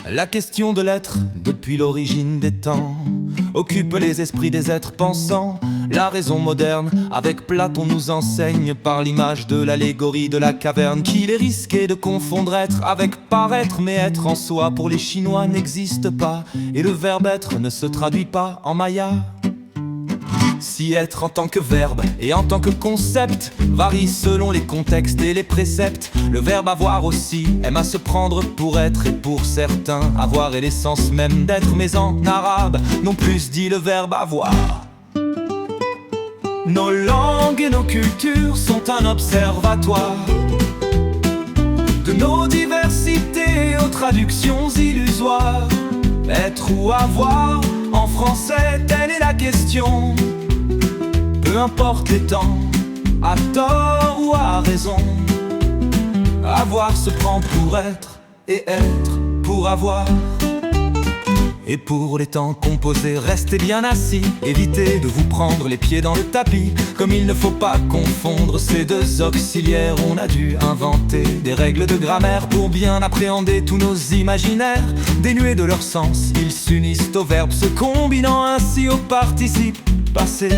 La question de l'être, depuis l'origine des temps, occupe les esprits des êtres pensants. La raison moderne, avec Platon, nous enseigne par l'image de l'allégorie de la caverne qu'il est risqué de confondre être avec paraître. Mais être en soi pour les Chinois n'existe pas, et le verbe être ne se traduit pas en maya. Si être en tant que verbe et en tant que concept varie selon les contextes et les préceptes, le verbe avoir aussi aime à se prendre pour être, et pour certains avoir est l'essence même d'être. Mais en arabe, non plus dit le verbe avoir. Nos langues et nos cultures sont un observatoire de nos diversités aux traductions illusoires. Être ou avoir, en français, telle est la question. Peu importe les temps, à tort ou à raison, avoir se prend pour être, et être pour avoir. Et pour les temps composés, restez bien assis, évitez de vous prendre les pieds dans le tapis. Comme il ne faut pas confondre ces deux auxiliaires, on a dû inventer des règles de grammaire pour bien appréhender tous nos imaginaires. Dénués de leur sens, ils s'unissent au verbe, se combinant ainsi au participe passé.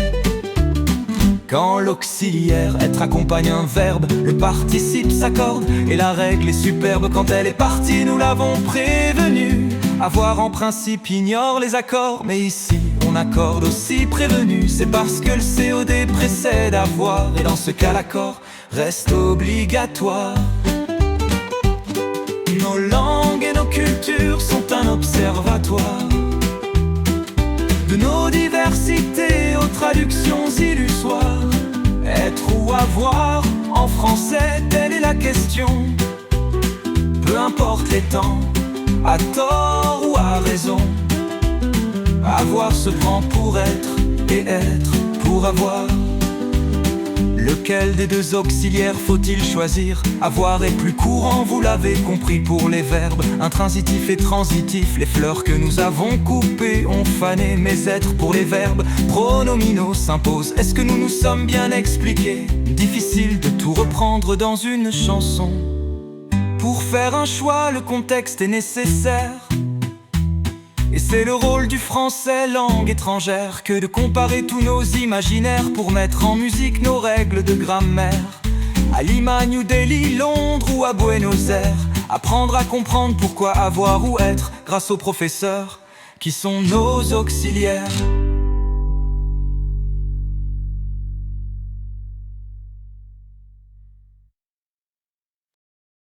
Quand l'auxiliaire être accompagne un verbe, le participe s'accorde. Et la règle est superbe quand elle est partie, nous l'avons prévenu. Avoir en principe ignore les accords, mais ici on accorde aussi prévenu. C'est parce que le COD précède avoir, et dans ce cas l'accord reste obligatoire. Nos langues et nos cultures sont un observatoire de nos diversités aux traductions illusoires. Être ou avoir, en français, telle est la question. Peu importe les temps, à tort ou à raison, avoir se prend pour être, et être pour avoir. Lequel des deux auxiliaires faut-il choisir? Avoir est plus courant, vous l'avez compris. Pour les verbes intransitifs et transitifs, les fleurs que nous avons coupées ont fané. Mais être pour les verbes pronominaux s'impose. Est-ce que nous nous sommes bien expliqués? Difficile de tout reprendre dans une chanson. Pour faire un choix, le contexte est nécessaire. Et c'est le rôle du français, langue étrangère, que de comparer tous nos imaginaires pour mettre en musique nos règles de grammaire. À Lima, New Delhi, Londres ou à Buenos Aires, apprendre à comprendre pourquoi avoir ou être grâce aux professeurs qui sont nos auxiliaires.